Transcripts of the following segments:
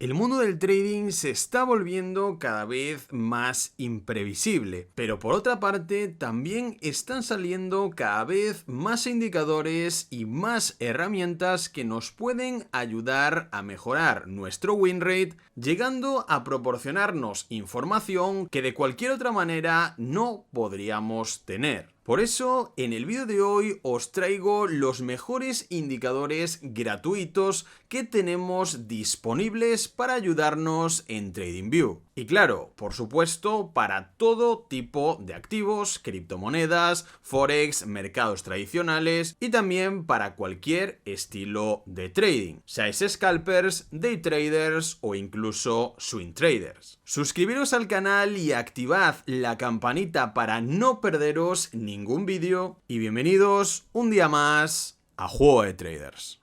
El mundo del trading se está volviendo cada vez más imprevisible, pero por otra parte también están saliendo cada vez más indicadores y más herramientas que nos pueden ayudar a mejorar nuestro win rate, llegando a proporcionarnos información que de cualquier otra manera no podríamos tener. Por eso, en el vídeo de hoy os traigo los mejores indicadores gratuitos que tenemos disponibles para ayudarnos en TradingView. Y claro, por supuesto, para todo tipo de activos, criptomonedas, forex, mercados tradicionales y también para cualquier estilo de trading, seáis scalpers, day traders o incluso swing traders. Suscribiros al canal y activad la campanita para no perderos ningún vídeo y bienvenidos un día más a Juego de Traders.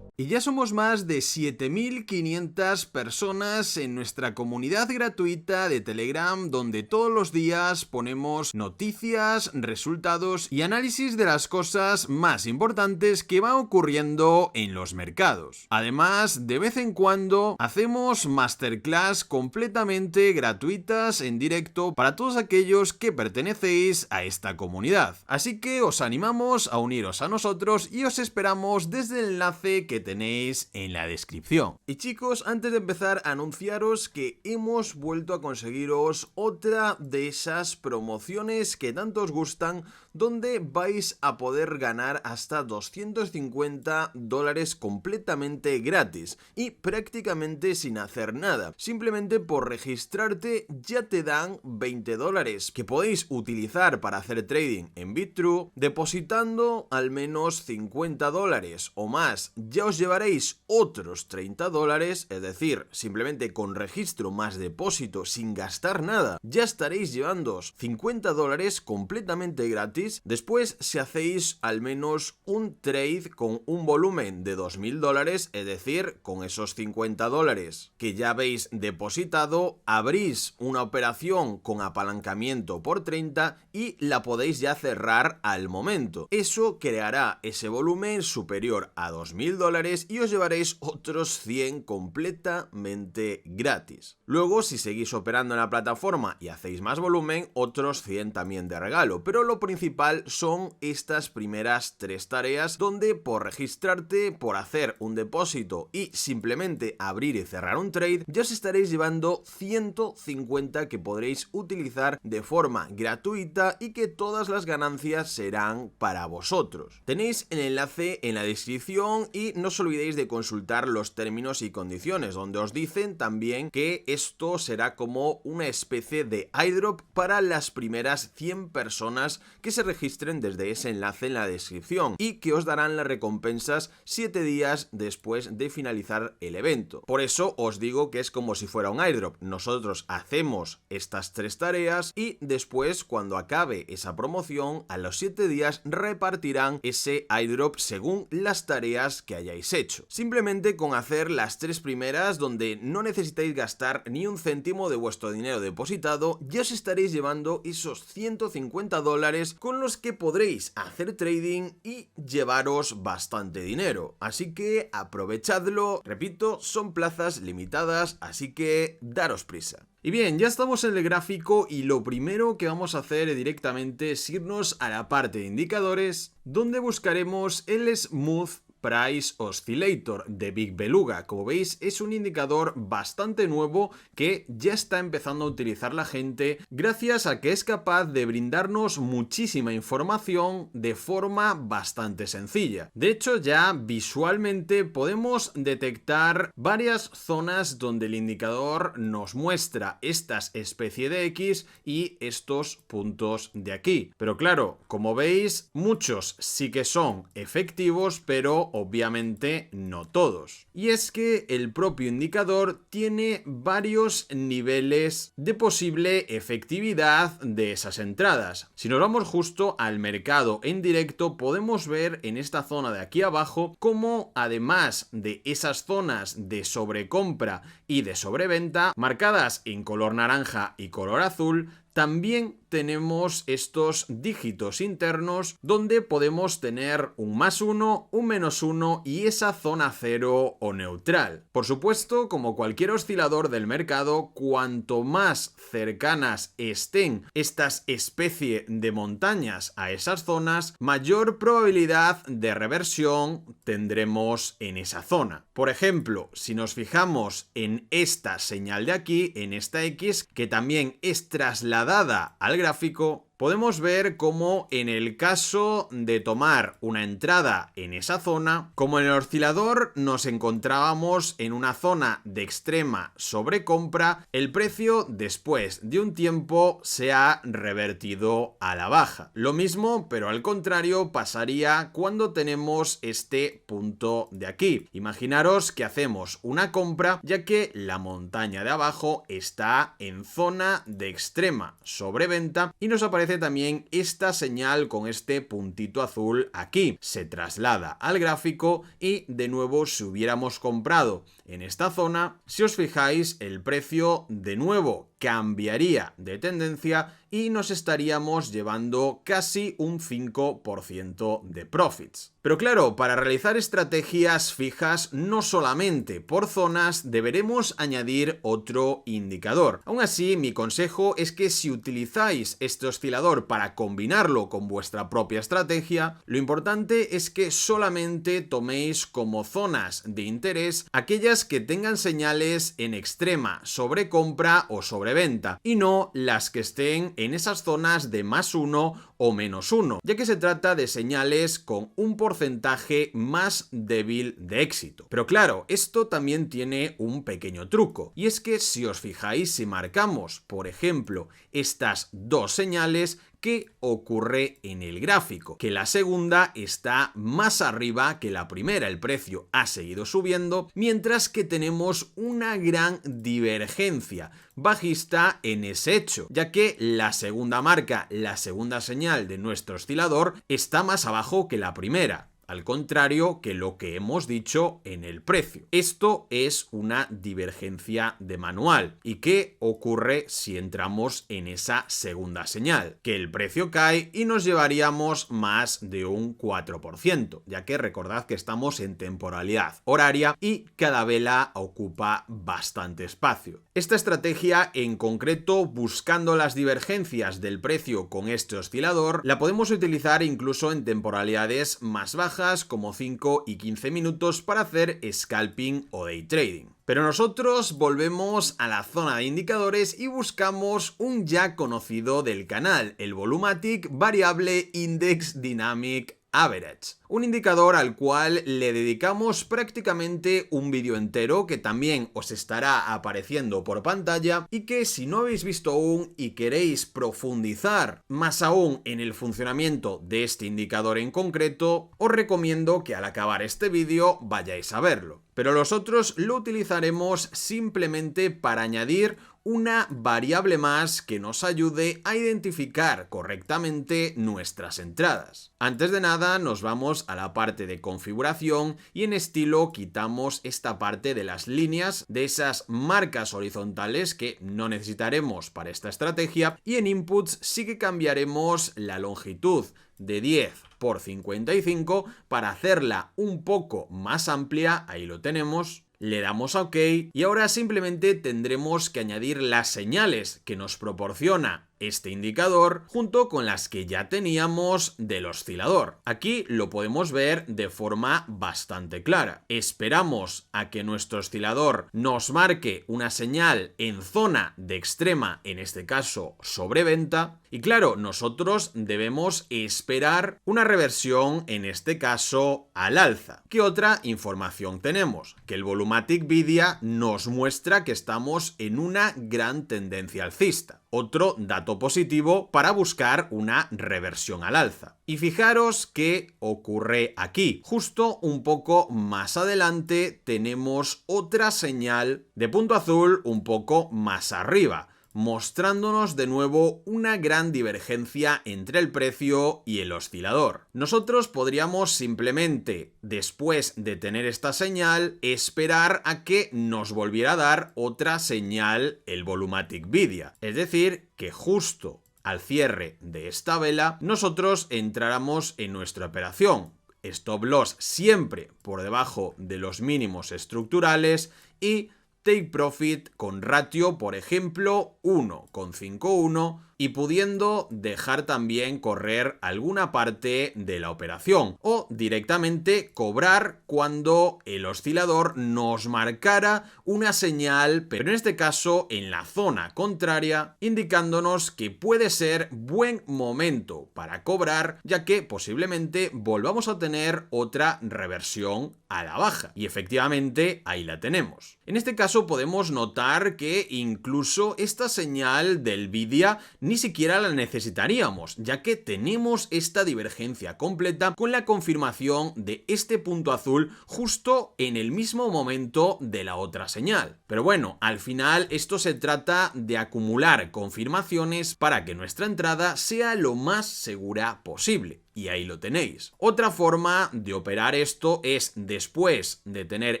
Y ya somos más de 7.500 personas en nuestra comunidad gratuita de Telegram, donde todos los días ponemos noticias, resultados y análisis de las cosas más importantes que van ocurriendo en los mercados. Además, de vez en cuando hacemos masterclass completamente gratuitas en directo para todos aquellos que pertenecéis a esta comunidad. Así que os animamos a uniros a nosotros y os esperamos desde el enlace que tenéis en la descripción. Y chicos, antes de empezar, anunciaros que hemos vuelto a conseguiros otra de esas promociones que tanto os gustan, donde vais a poder ganar hasta $250 completamente gratis y prácticamente sin hacer nada. Simplemente por registrarte ya te dan $20 que podéis utilizar para hacer trading en BitTrue, depositando al menos $50 o más. Ya os llevaréis otros $30, es decir, simplemente con registro más depósito sin gastar nada, ya estaréis llevándoos $50 completamente gratis. Después, si hacéis al menos un trade con un volumen de $2.000, es decir, con esos $50 que ya habéis depositado, abrís una operación con apalancamiento por 30 y la podéis ya cerrar al momento. Eso creará ese volumen superior a $2.000 y os llevaréis otros 100 completamente gratis. Luego, si seguís operando en la plataforma y hacéis más volumen, otros 100 también de regalo, pero lo principal son estas primeras 3 tareas, donde por registrarte, por hacer un depósito y simplemente abrir y cerrar un trade, ya os estaréis llevando 150 que podréis utilizar de forma gratuita y que todas las ganancias serán para vosotros. Tenéis el enlace en la descripción y no os olvidéis de consultar los términos y condiciones, donde os dicen también que esto será como una especie de airdrop para las primeras 100 personas que se registren desde ese enlace en la descripción y que os darán las recompensas 7 días después de finalizar el evento. Por eso os digo que es como si fuera un airdrop. Nosotros hacemos estas 3 tareas y después, cuando acabe esa promoción, a los 7 días repartirán ese airdrop según las tareas que hayáis hecho. Simplemente con hacer las 3 primeras, donde no necesitáis gastar ni un céntimo de vuestro dinero depositado, ya os estaréis llevando esos $150 con los que podréis hacer trading y llevaros bastante dinero. Así que aprovechadlo. Repito, son plazas limitadas, así que daros prisa. Y bien, ya estamos en el gráfico y lo primero que vamos a hacer directamente es irnos a la parte de indicadores, donde buscaremos el Smooth Price Oscillator de Big Beluga. Como veis, es un indicador bastante nuevo que ya está empezando a utilizar la gente, gracias a que es capaz de brindarnos muchísima información de forma bastante sencilla. De hecho, ya visualmente podemos detectar varias zonas donde el indicador nos muestra estas especie de X y estos puntos de aquí. Pero claro, como veis, muchos sí que son efectivos, pero obviamente no todos. Y es que el propio indicador tiene varios niveles de posible efectividad de esas entradas. Si nos vamos justo al mercado en directo, podemos ver en esta zona de aquí abajo cómo, además de esas zonas de sobrecompra y de sobreventa marcadas en color naranja y color azul, también tenemos estos dígitos internos donde podemos tener un +1, un -1 y esa zona cero o neutral. Por supuesto, como cualquier oscilador del mercado, cuanto más cercanas estén estas especies de montañas a esas zonas, mayor probabilidad de reversión tendremos en esa zona. Por ejemplo, si nos fijamos en esta señal de aquí, en esta X, que también es trasladada al gráfico, podemos ver cómo en el caso de tomar una entrada en esa zona, como en el oscilador nos encontrábamos en una zona de extrema sobrecompra, el precio después de un tiempo se ha revertido a la baja. Lo mismo, pero al contrario, pasaría cuando tenemos este punto de aquí. Imaginaros que hacemos una compra ya que la montaña de abajo está en zona de extrema sobreventa y nos aparece también esta señal con este puntito azul aquí. Se traslada al gráfico y de nuevo si hubiéramos comprado en esta zona, si os fijáis, el precio de nuevo cambiaría de tendencia y nos estaríamos llevando casi un 5% de profits. Pero claro, para realizar estrategias fijas no solamente por zonas deberemos añadir otro indicador. Aún así, mi consejo es que si utilizáis este oscilador para combinarlo con vuestra propia estrategia, lo importante es que solamente toméis como zonas de interés aquellas que tengan señales en extrema sobrecompra o sobreventa y no las que estén en esas zonas de +1 o -1, ya que se trata de señales con un porcentaje más débil de éxito. Pero claro, esto también tiene un pequeño truco, y es que si os fijáis, si marcamos, por ejemplo, estas dos señales, ¿qué ocurre en el gráfico? Que la segunda está más arriba que la primera, el precio ha seguido subiendo, mientras que tenemos una gran divergencia bajista en ese hecho, ya que la segunda marca, la segunda señal de nuestro oscilador, está más abajo que la primera. Al contrario que lo que hemos dicho en el precio. Esto es una divergencia de manual. ¿Y qué ocurre si entramos en esa segunda señal? Que el precio cae y nos llevaríamos más de un 4%, ya que recordad que estamos en temporalidad horaria y cada vela ocupa bastante espacio. Esta estrategia en concreto, buscando las divergencias del precio con este oscilador, la podemos utilizar incluso en temporalidades más bajas como 5 y 15 minutos para hacer scalping o day trading. Pero nosotros volvemos a la zona de indicadores y buscamos un ya conocido del canal, el Volumatic Variable Index Dynamic Average, un indicador al cual le dedicamos prácticamente un vídeo entero que también os estará apareciendo por pantalla y que si no habéis visto aún y queréis profundizar más aún en el funcionamiento de este indicador en concreto, os recomiendo que al acabar este vídeo vayáis a verlo. Pero los otros lo utilizaremos simplemente para añadir una variable más que nos ayude a identificar correctamente nuestras entradas. Antes de nada nos vamos a la parte de configuración y en estilo quitamos esta parte de las líneas de esas marcas horizontales que no necesitaremos para esta estrategia y en inputs sí que cambiaremos la longitud de 10 por 55 para hacerla un poco más amplia, ahí lo tenemos. Le damos a OK y ahora simplemente tendremos que añadir las señales que nos proporciona este indicador junto con las que ya teníamos del oscilador. Aquí lo podemos ver de forma bastante clara. Esperamos a que nuestro oscilador nos marque una señal en zona de extrema, en este caso sobreventa, y claro, nosotros debemos esperar una reversión, en este caso al alza. ¿Qué otra información tenemos? Que el Volumatic Vidia nos muestra que estamos en una gran tendencia alcista. Otro dato positivo para buscar una reversión al alza. Y fijaros qué ocurre aquí. Justo un poco más adelante tenemos otra señal de punto azul un poco más arriba. mostrándonos de nuevo una gran divergencia entre el precio y el oscilador. Nosotros podríamos simplemente, después de tener esta señal, esperar a que nos volviera a dar otra señal el Volumatic Vidia. Es decir, que justo al cierre de esta vela, nosotros entráramos en nuestra operación. Stop loss siempre por debajo de los mínimos estructurales y take profit con ratio, por ejemplo, 1,51 y pudiendo dejar también correr alguna parte de la operación o directamente cobrar cuando el oscilador nos marcara una señal, pero en este caso en la zona contraria, indicándonos que puede ser buen momento para cobrar, ya que posiblemente volvamos a tener otra reversión a la baja. Y efectivamente ahí la tenemos. En este caso podemos notar que incluso esta señal del Vidia ni siquiera la necesitaríamos, ya que tenemos esta divergencia completa con la confirmación de este punto azul justo en el mismo momento de la otra señal. Pero bueno, al final esto se trata de acumular confirmaciones para que nuestra entrada sea lo más segura posible. Y ahí lo tenéis. Otra forma de operar esto es, después de tener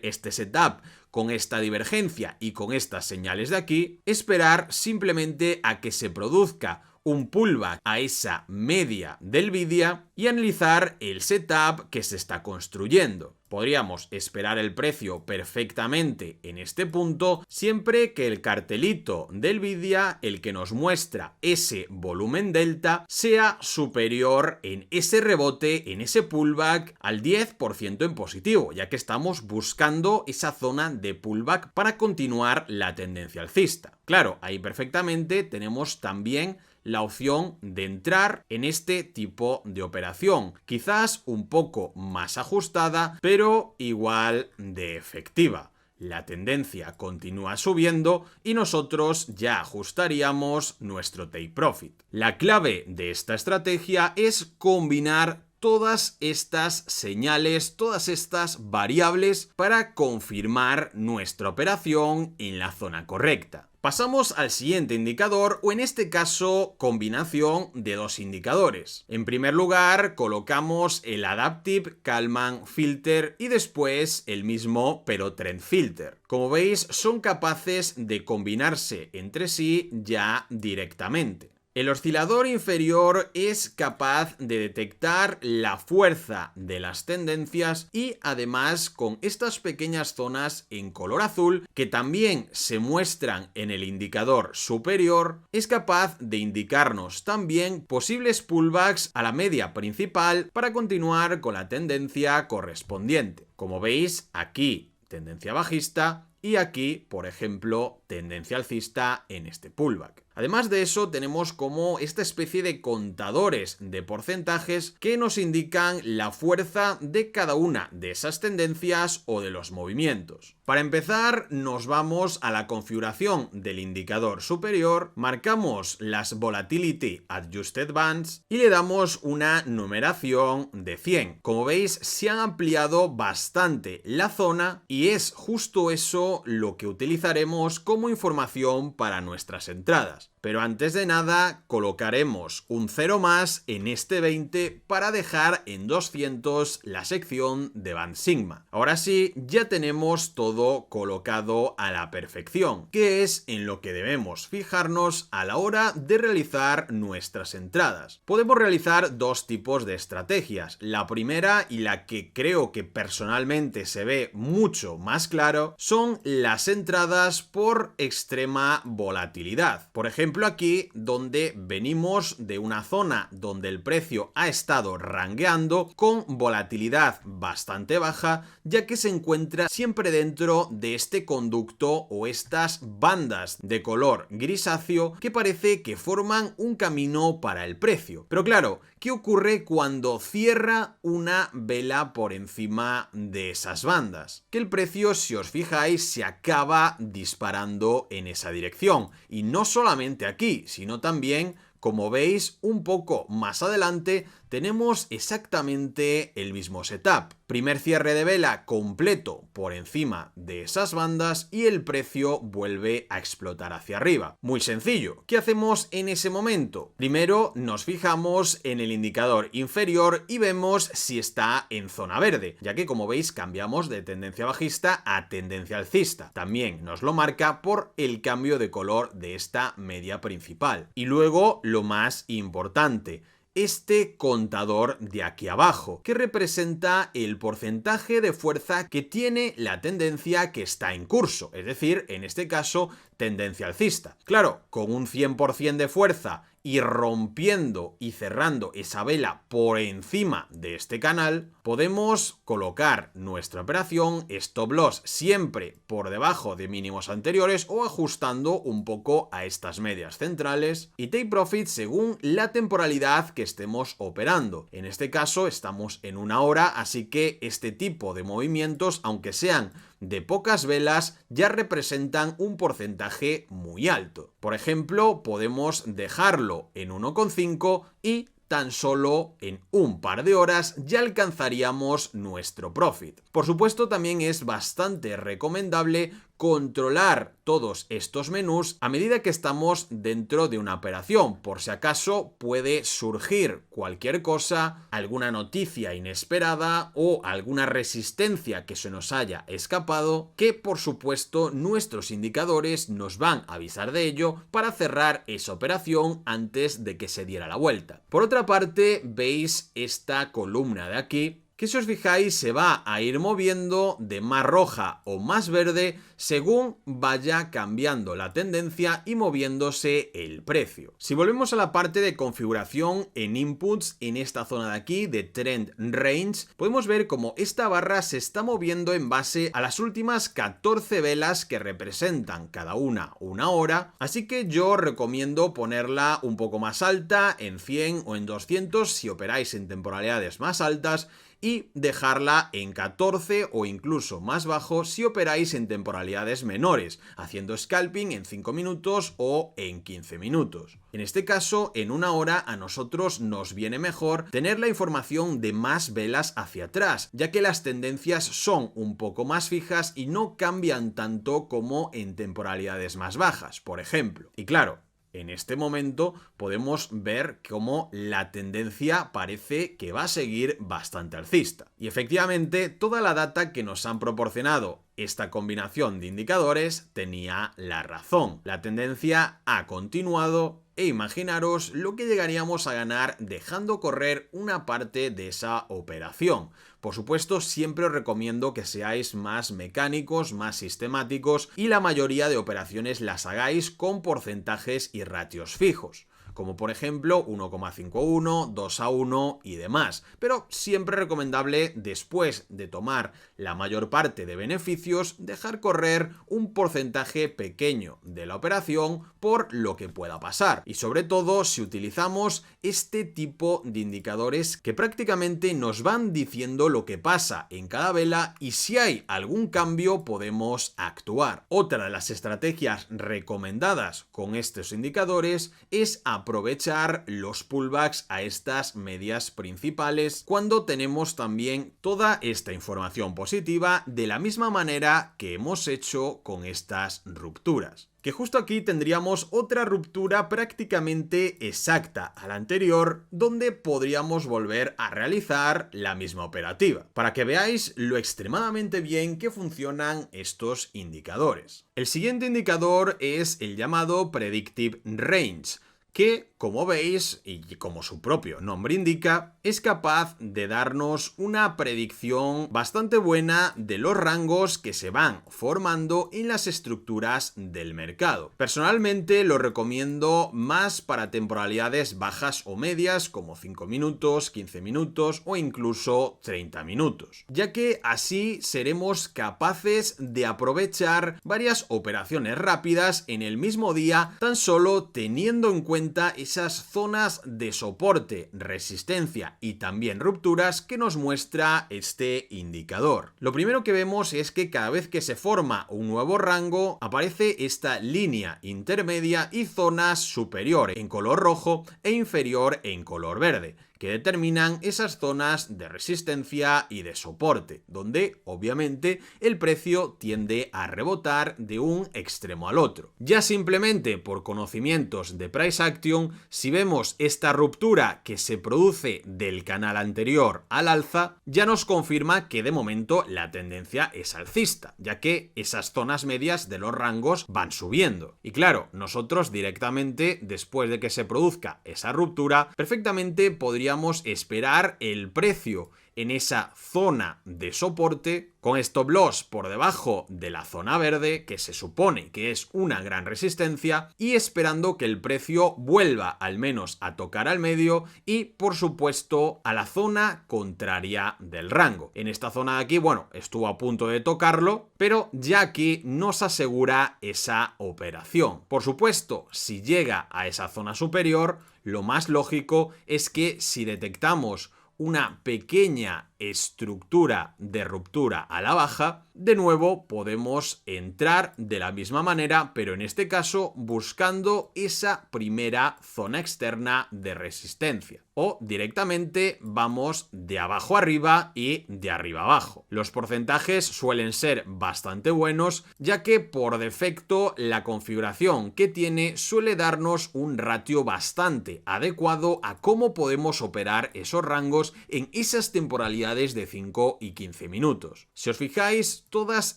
este setup con esta divergencia y con estas señales de aquí, esperar simplemente a que se produzca un pullback a esa media del Vidia y analizar el setup que se está construyendo. Podríamos esperar el precio perfectamente en este punto siempre que el cartelito del Vidia, el que nos muestra ese volumen delta, sea superior en ese rebote, en ese pullback al 10% en positivo, ya que estamos buscando esa zona de pullback para continuar la tendencia alcista. Claro, ahí perfectamente tenemos también la opción de entrar en este tipo de operación, quizás un poco más ajustada, pero igual de efectiva. La tendencia continúa subiendo y nosotros ya ajustaríamos nuestro take profit. La clave de esta estrategia es combinar todas estas señales, todas estas variables para confirmar nuestra operación en la zona correcta. Pasamos al siguiente indicador, o en este caso combinación de dos indicadores. En primer lugar colocamos el Adaptive Kalman Filter y después el mismo pero Trend Filter. Como veis, son capaces de combinarse entre sí ya directamente. El oscilador inferior es capaz de detectar la fuerza de las tendencias y además con estas pequeñas zonas en color azul que también se muestran en el indicador superior, es capaz de indicarnos también posibles pullbacks a la media principal para continuar con la tendencia correspondiente. Como veis, aquí tendencia bajista y aquí, por ejemplo, tendencia alcista en este pullback. Además de eso, tenemos como esta especie de contadores de porcentajes que nos indican la fuerza de cada una de esas tendencias o de los movimientos. Para empezar, nos vamos a la configuración del indicador superior, marcamos las Volatility Adjusted Bands y le damos una numeración de 100. Como veis, se ha ampliado bastante la zona y es justo eso lo que utilizaremos como información para nuestras entradas. Pero antes de nada colocaremos un 0 más en este 20 para dejar en 200 la sección de Band Sigma. Ahora sí, ya tenemos todo colocado a la perfección, que es en lo que debemos fijarnos a la hora de realizar nuestras entradas. Podemos realizar dos tipos de estrategias. La primera, y la que creo que personalmente se ve mucho más claro, son las entradas por extrema volatilidad. Por ejemplo, aquí donde venimos de una zona donde el precio ha estado rangueando con volatilidad bastante baja, ya que se encuentra siempre dentro de este conducto o estas bandas de color grisáceo que parece que forman un camino para el precio. Pero claro, ¿qué ocurre cuando cierra una vela por encima de esas bandas? Que el precio, si os fijáis, se acaba disparando en esa dirección. Y no solamente aquí, sino también, como veis, un poco más adelante, tenemos exactamente el mismo setup. Primer cierre de vela completo por encima de esas bandas y el precio vuelve a explotar hacia arriba. Muy sencillo. ¿Qué hacemos en ese momento? Primero nos fijamos en el indicador inferior y vemos si está en zona verde, ya que como veis cambiamos de tendencia bajista a tendencia alcista. También nos lo marca por el cambio de color de esta media principal. Y luego lo más importante, este contador de aquí abajo, que representa el porcentaje de fuerza que tiene la tendencia que está en curso, es decir, en este caso, tendencia alcista. Claro, con un 100% de fuerza y rompiendo y cerrando esa vela por encima de este canal, podemos colocar nuestra operación stop loss siempre por debajo de mínimos anteriores o ajustando un poco a estas medias centrales y take profit según la temporalidad que estemos operando. En este caso estamos en una hora, así que este tipo de movimientos, aunque sean de pocas velas, ya representan un porcentaje muy alto. Por ejemplo, podemos dejarlo en 1,5 y tan solo en un par de horas ya alcanzaríamos nuestro profit. Por supuesto, también es bastante recomendable controlar todos estos menús a medida que estamos dentro de una operación, por si acaso puede surgir cualquier cosa, alguna noticia inesperada o alguna resistencia que se nos haya escapado, que por supuesto nuestros indicadores nos van a avisar de ello para cerrar esa operación antes de que se diera la vuelta. Por otra parte, veis esta columna de aquí, que si os fijáis se va a ir moviendo de más roja o más verde según vaya cambiando la tendencia y moviéndose el precio. Si volvemos a la parte de configuración en inputs, en esta zona de aquí de Trend Range, podemos ver cómo esta barra se está moviendo en base a las últimas 14 velas que representan cada una hora, así que yo recomiendo ponerla un poco más alta, en 100 o en 200 si operáis en temporalidades más altas, y dejarla en 14 o incluso más bajo si operáis en temporalidades menores, haciendo scalping en 5 minutos o en 15 minutos. En este caso, en una hora a nosotros nos viene mejor tener la información de más velas hacia atrás, ya que las tendencias son un poco más fijas y no cambian tanto como en temporalidades más bajas, por ejemplo. Y claro, en este momento podemos ver cómo la tendencia parece que va a seguir bastante alcista. Y efectivamente, toda la data que nos han proporcionado esta combinación de indicadores tenía la razón. La tendencia ha continuado e imaginaros lo que llegaríamos a ganar dejando correr una parte de esa operación. Por supuesto, siempre os recomiendo que seáis más mecánicos, más sistemáticos y la mayoría de operaciones las hagáis con porcentajes y ratios fijos, como por ejemplo 1,51, 2:1 y demás, pero siempre recomendable después de tomar la mayor parte de beneficios dejar correr un porcentaje pequeño de la operación por lo que pueda pasar, y sobre todo si utilizamos este tipo de indicadores que prácticamente nos van diciendo lo que pasa en cada vela y si hay algún cambio podemos actuar. Otra de las estrategias recomendadas con estos indicadores es aprovechar los pullbacks a estas medias principales cuando tenemos también toda esta información positiva, de la misma manera que hemos hecho con estas rupturas. Que justo aquí tendríamos otra ruptura prácticamente exacta a la anterior, donde podríamos volver a realizar la misma operativa, para que veáis lo extremadamente bien que funcionan estos indicadores. El siguiente indicador es el llamado Predictive Range, que, como veis, y como su propio nombre indica, es capaz de darnos una predicción bastante buena de los rangos que se van formando en las estructuras del mercado. Personalmente lo recomiendo más para temporalidades bajas o medias, como 5 minutos, 15 minutos o incluso 30 minutos, ya que así seremos capaces de aprovechar varias operaciones rápidas en el mismo día, tan solo teniendo en cuenta esas zonas de soporte, resistencia y también rupturas que nos muestra este indicador. Lo primero que vemos es que cada vez que se forma un nuevo rango aparece esta línea intermedia y zonas superior en color rojo e inferior en color verde, que determinan esas zonas de resistencia y de soporte, donde obviamente el precio tiende a rebotar de un extremo al otro. Ya simplemente por conocimientos de price action, si vemos esta ruptura que se produce del canal anterior al alza, ya nos confirma que de momento la tendencia es alcista, ya que esas zonas medias de los rangos van subiendo. Y claro, nosotros directamente, después de que se produzca esa ruptura, perfectamente podríamos esperar el precio en esa zona de soporte con stop loss por debajo de la zona verde, que se supone que es una gran resistencia, y esperando que el precio vuelva al menos a tocar al medio y por supuesto a la zona contraria del rango. En esta zona de aquí, bueno, estuvo a punto de tocarlo, pero ya aquí nos asegura esa operación. Por supuesto, si llega a esa zona superior, lo más lógico es que si detectamos una pequeña estructura de ruptura a la baja, de nuevo podemos entrar de la misma manera, pero en este caso buscando esa primera zona externa de resistencia. O directamente vamos de abajo arriba y de arriba abajo. Los porcentajes suelen ser bastante buenos, ya que por defecto la configuración que tiene suele darnos un ratio bastante adecuado a cómo podemos operar esos rangos en esas temporalidades de 5 y 15 minutos. Si os fijáis, todas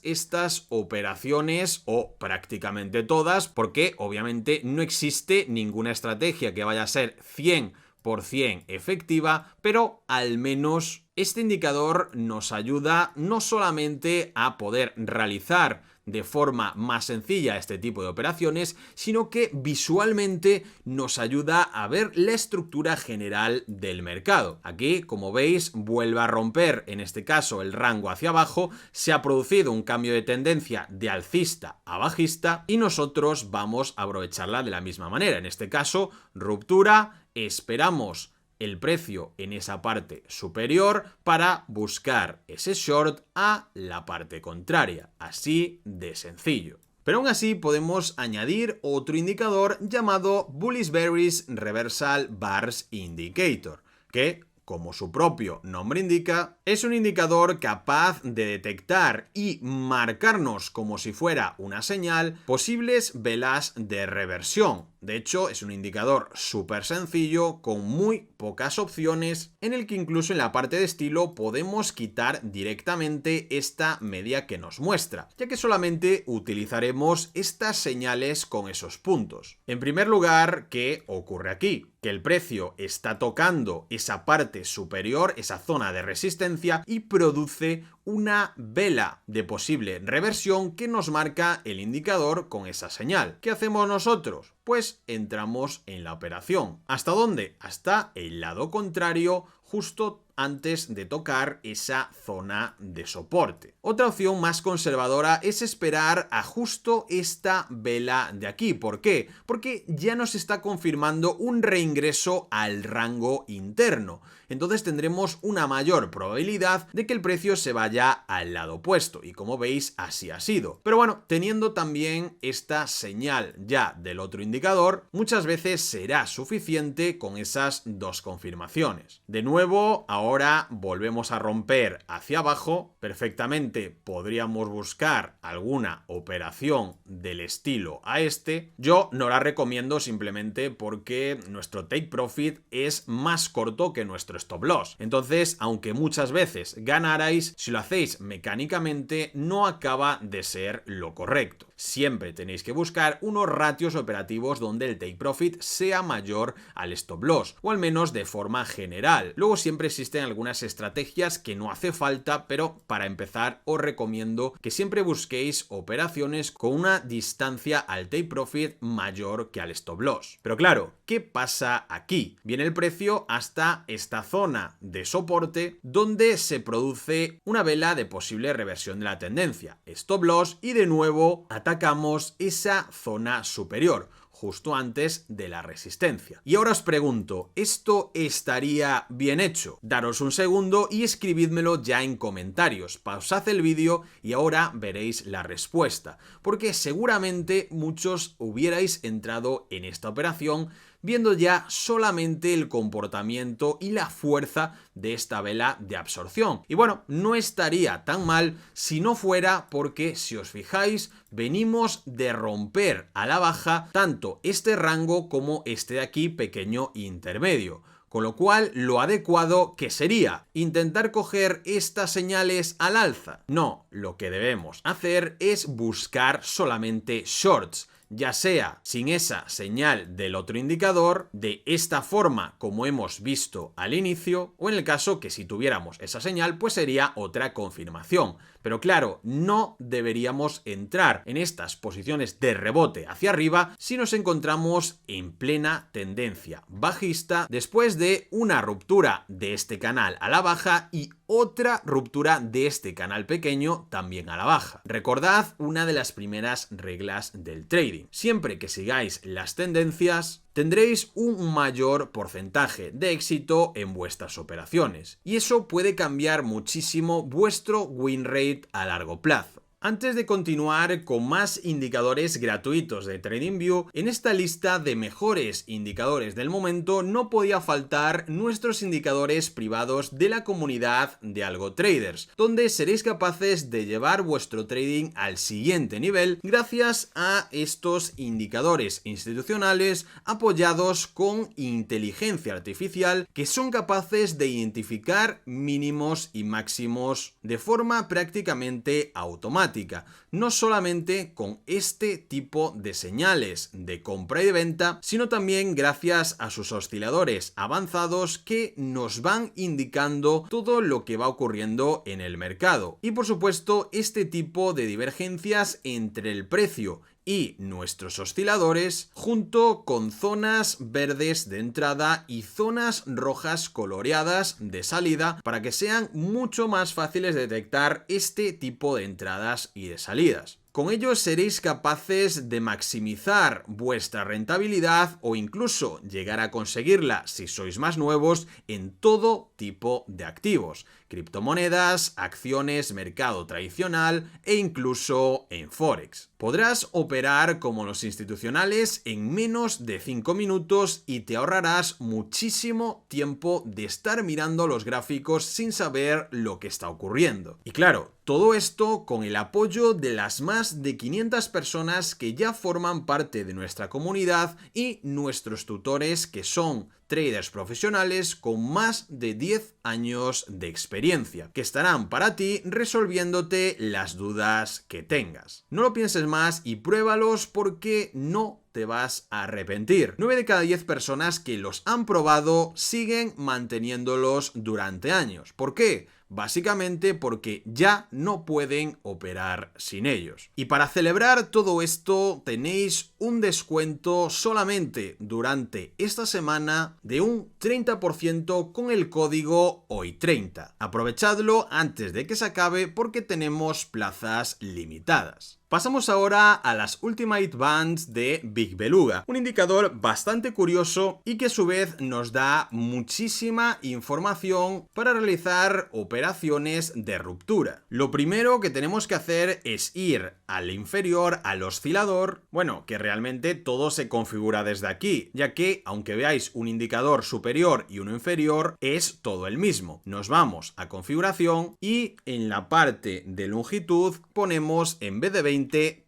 estas operaciones, o prácticamente todas, porque obviamente no existe ninguna estrategia que vaya a ser 100% efectiva, pero al menos este indicador nos ayuda no solamente a poder realizar de forma más sencilla este tipo de operaciones, sino que visualmente nos ayuda a ver la estructura general del mercado. Aquí, como veis, vuelve a romper, en este caso, el rango hacia abajo, se ha producido un cambio de tendencia de alcista a bajista y nosotros vamos a aprovecharla de la misma manera. En este caso, ruptura, esperamos el precio en esa parte superior para buscar ese short a la parte contraria, así de sencillo. Pero aún así podemos añadir otro indicador llamado Bullish Bearish Reversal Bars Indicator, que, como su propio nombre indica, es un indicador capaz de detectar y marcarnos como si fuera una señal posibles velas de reversión. De hecho, es un indicador súper sencillo, con muy pocas opciones, en el que incluso en la parte de estilo podemos quitar directamente esta media que nos muestra, ya que solamente utilizaremos estas señales con esos puntos. En primer lugar, ¿qué ocurre aquí? Que el precio está tocando esa parte superior, esa zona de resistencia, y produce una vela de posible reversión que nos marca el indicador con esa señal. ¿Qué hacemos nosotros? Pues entramos en la operación. ¿Hasta dónde? Hasta el lado contrario, justo antes de tocar esa zona de soporte. Otra opción más conservadora es esperar a justo esta vela de aquí. ¿Por qué? Porque ya nos está confirmando un reingreso al rango interno. Entonces tendremos una mayor probabilidad de que el precio se vaya al lado opuesto. Y como veis, así ha sido. Pero bueno, teniendo también esta señal ya del otro indicador, muchas veces será suficiente con esas dos confirmaciones. De nuevo, ahora volvemos a romper hacia abajo. Perfectamente podríamos buscar alguna operación del estilo a este. Yo no la recomiendo simplemente porque nuestro take profit es más corto que nuestro stop loss. Entonces, aunque muchas veces ganarais, si lo hacéis mecánicamente no acaba de ser lo correcto. Siempre tenéis que buscar unos ratios operativos donde el take profit sea mayor al stop loss, o al menos de forma general. Luego siempre existen algunas estrategias que no hace falta, pero para empezar os recomiendo que siempre busquéis operaciones con una distancia al take profit mayor que al stop loss. Pero claro, ¿qué pasa aquí? Viene el precio hasta esta zona de soporte donde se produce una vela de posible reversión de la tendencia, stop loss, y de nuevo atacamos esa zona superior justo antes de la resistencia. Y ahora os pregunto, ¿esto estaría bien hecho? Daros un segundo y escribídmelo ya en comentarios. Pausad el vídeo y ahora veréis la respuesta, porque seguramente muchos hubierais entrado en esta operación viendo ya solamente el comportamiento y la fuerza de esta vela de absorción. Y bueno, no estaría tan mal si no fuera porque, si os fijáis, venimos de romper a la baja tanto este rango como este de aquí pequeño intermedio. Con lo cual, lo adecuado, ¿qué sería? ¿Intentar coger estas señales al alza? No, lo que debemos hacer es buscar solamente shorts, ya sea sin esa señal del otro indicador, de esta forma como hemos visto al inicio, o en el caso que si tuviéramos esa señal, pues sería otra confirmación. Pero claro, no deberíamos entrar en estas posiciones de rebote hacia arriba si nos encontramos en plena tendencia bajista después de una ruptura de este canal a la baja y otra ruptura de este canal pequeño también a la baja. Recordad una de las primeras reglas del trading. Siempre que sigáis las tendencias, tendréis un mayor porcentaje de éxito en vuestras operaciones. Y eso puede cambiar muchísimo vuestro win rate a largo plazo. Antes de continuar con más indicadores gratuitos de TradingView, en esta lista de mejores indicadores del momento no podía faltar nuestros indicadores privados de la comunidad de Algo Traders, donde seréis capaces de llevar vuestro trading al siguiente nivel gracias a estos indicadores institucionales apoyados con inteligencia artificial que son capaces de identificar mínimos y máximos de forma prácticamente automática. No solamente con este tipo de señales de compra y de venta, sino también gracias a sus osciladores avanzados que nos van indicando todo lo que va ocurriendo en el mercado. Y por supuesto, este tipo de divergencias entre el precio y nuestros osciladores, junto con zonas verdes de entrada y zonas rojas coloreadas de salida, para que sean mucho más fáciles de detectar este tipo de entradas y de salidas. Con ello seréis capaces de maximizar vuestra rentabilidad o incluso llegar a conseguirla si sois más nuevos en todo tipo de activos, criptomonedas, acciones, mercado tradicional e incluso en Forex. Podrás operar como los institucionales en menos de 5 minutos y te ahorrarás muchísimo tiempo de estar mirando los gráficos sin saber lo que está ocurriendo. Y claro, todo esto con el apoyo de las más de 500 personas que ya forman parte de nuestra comunidad y nuestros tutores que son traders profesionales con más de 10 años de experiencia, que estarán para ti resolviéndote las dudas que tengas. No lo pienses más y pruébalos porque no te vas a arrepentir. 9 de cada 10 personas que los han probado siguen manteniéndolos durante años. ¿Por qué? Básicamente porque ya no pueden operar sin ellos. Y para celebrar todo esto tenéis un descuento solamente durante esta semana de un 30% con el código HOY30. Aprovechadlo antes de que se acabe porque tenemos plazas limitadas. Pasamos ahora a las Ultimate Bands de Big Beluga, un indicador bastante curioso y que a su vez nos da muchísima información para realizar operaciones de ruptura. Lo primero que tenemos que hacer es ir al inferior, al oscilador, bueno, que realmente todo se configura desde aquí, ya que aunque veáis un indicador superior y uno inferior, es todo el mismo. Nos vamos a configuración y en la parte de longitud ponemos en vez de 20,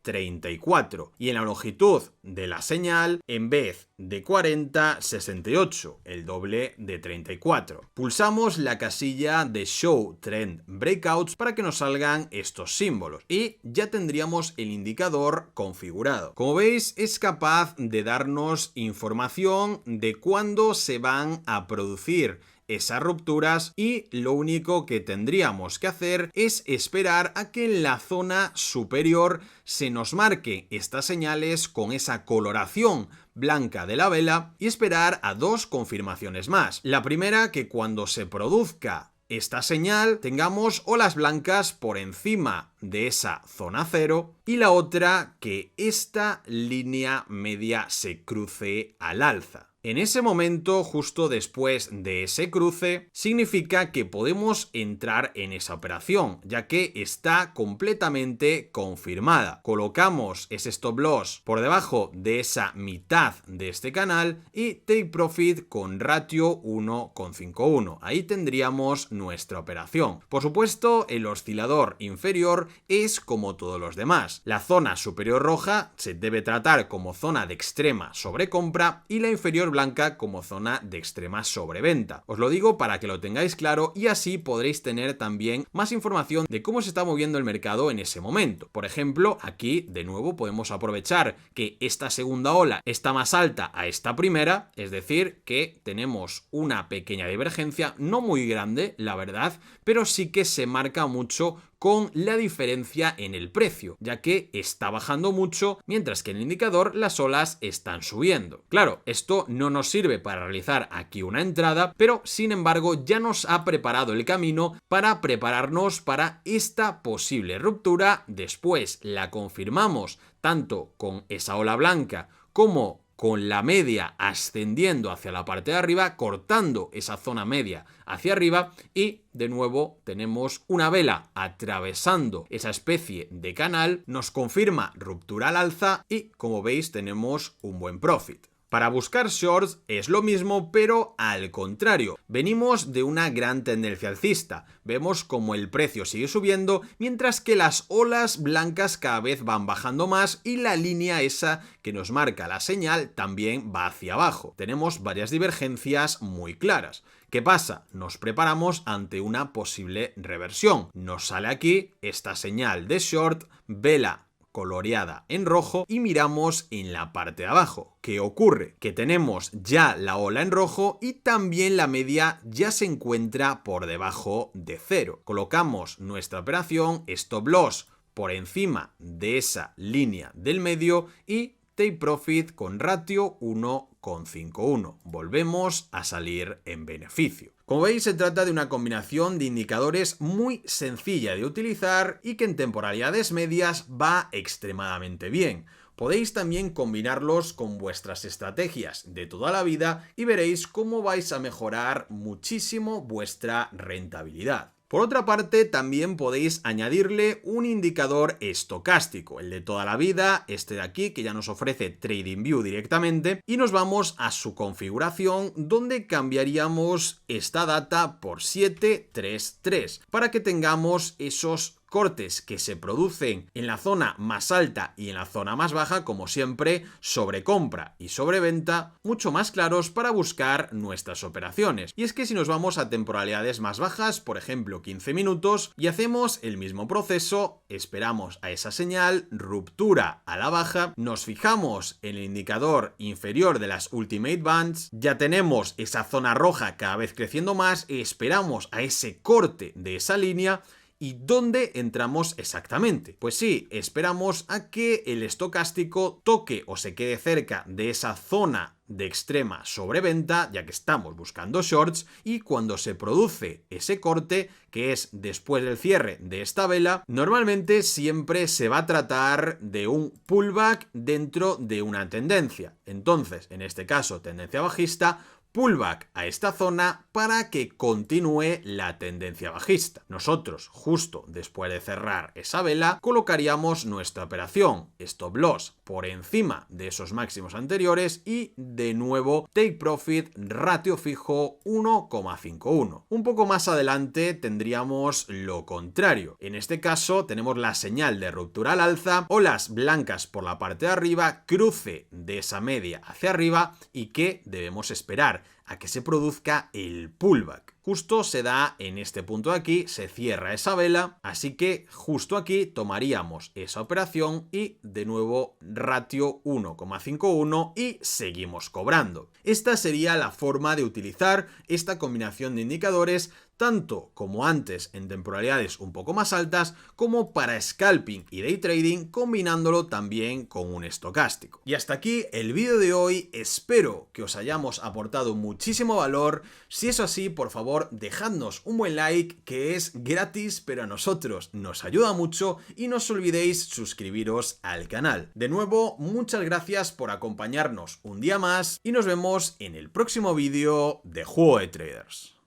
34 y en la longitud de la señal en vez de 40, 68, el doble de 34. Pulsamos la casilla de Show Trend Breakouts para que nos salgan estos símbolos y ya tendríamos el indicador configurado. Como veis, es capaz de darnos información de cuándo se van a producir esas rupturas y lo único que tendríamos que hacer es esperar a que en la zona superior se nos marque estas señales con esa coloración blanca de la vela y esperar a dos confirmaciones más. La primera, que cuando se produzca esta señal tengamos olas blancas por encima de esa zona cero y la otra, que esta línea media se cruce al alza. En ese momento, justo después de ese cruce, significa que podemos entrar en esa operación, ya que está completamente confirmada. Colocamos ese stop loss por debajo de esa mitad de este canal y take profit con ratio 1,51. Ahí tendríamos nuestra operación. Por supuesto, el oscilador inferior es como todos los demás. La zona superior roja se debe tratar como zona de extrema sobrecompra y la inferior blanca como zona de extrema sobreventa. Os lo digo para que lo tengáis claro y así podréis tener también más información de cómo se está moviendo el mercado en ese momento. Por ejemplo, aquí de nuevo podemos aprovechar que esta segunda ola está más alta a esta primera, es decir, que tenemos una pequeña divergencia, no muy grande, la verdad, pero sí que se marca mucho con la diferencia en el precio, ya que está bajando mucho, mientras que en el indicador las olas están subiendo. Claro, esto no nos sirve para realizar aquí una entrada, pero sin embargo ya nos ha preparado el camino para prepararnos para esta posible ruptura. Después la confirmamos tanto con esa ola blanca como con la media ascendiendo hacia la parte de arriba, cortando esa zona media hacia arriba y de nuevo tenemos una vela atravesando esa especie de canal, nos confirma ruptura al alza y como veis tenemos un buen profit. Para buscar shorts es lo mismo, pero al contrario. Venimos de una gran tendencia alcista. Vemos como el precio sigue subiendo, mientras que las olas blancas cada vez van bajando más y la línea esa que nos marca la señal también va hacia abajo. Tenemos varias divergencias muy claras. ¿Qué pasa? Nos preparamos ante una posible reversión. Nos sale aquí esta señal de short, vela coloreada en rojo y miramos en la parte de abajo. ¿Qué ocurre? Que tenemos ya la ola en rojo y también la media ya se encuentra por debajo de cero. Colocamos nuestra operación stop loss por encima de esa línea del medio y take profit con ratio 1,51. Volvemos a salir en beneficio. Como veis, se trata de una combinación de indicadores muy sencilla de utilizar y que en temporalidades medias va extremadamente bien. Podéis también combinarlos con vuestras estrategias de toda la vida y veréis cómo vais a mejorar muchísimo vuestra rentabilidad. Por otra parte, también podéis añadirle un indicador estocástico, el de toda la vida, este de aquí, que ya nos ofrece TradingView directamente, y nos vamos a su configuración, donde cambiaríamos esta data por 733, para que tengamos esos cortes que se producen en la zona más alta y en la zona más baja, como siempre, sobre compra y sobre venta, mucho más claros para buscar nuestras operaciones. Y es que si nos vamos a temporalidades más bajas, por ejemplo 15 minutos, y hacemos el mismo proceso, esperamos a esa señal, ruptura a la baja, nos fijamos en el indicador inferior de las Ultimate Bands, ya tenemos esa zona roja cada vez creciendo más, esperamos a ese corte de esa línea. ¿Y dónde entramos exactamente? Pues sí, esperamos a que el estocástico toque o se quede cerca de esa zona de extrema sobreventa, ya que estamos buscando shorts, y cuando se produce ese corte, que es después del cierre de esta vela, normalmente siempre se va a tratar de un pullback dentro de una tendencia. Entonces, en este caso, tendencia bajista, pullback a esta zona para que continúe la tendencia bajista. Nosotros, justo después de cerrar esa vela, colocaríamos nuestra operación stop loss por encima de esos máximos anteriores y de nuevo take profit ratio fijo 1,51. Un poco más adelante tendríamos lo contrario. En este caso tenemos la señal de ruptura al alza, olas blancas por la parte de arriba, cruce de esa media hacia arriba y que debemos esperar a que se produzca el pullback. Justo se da en este punto de aquí, se cierra esa vela, así que justo aquí tomaríamos esa operación y de nuevo ratio 1,51 y seguimos cobrando. Esta sería la forma de utilizar esta combinación de indicadores tanto como antes en temporalidades un poco más altas, como para scalping y day trading, combinándolo también con un estocástico. Y hasta aquí el vídeo de hoy, espero que os hayamos aportado muchísimo valor. Si es así, por favor, dejadnos un buen like, que es gratis, pero a nosotros nos ayuda mucho, y no os olvidéis suscribiros al canal. De nuevo, muchas gracias por acompañarnos un día más y nos vemos en el próximo vídeo de Juego de Traders.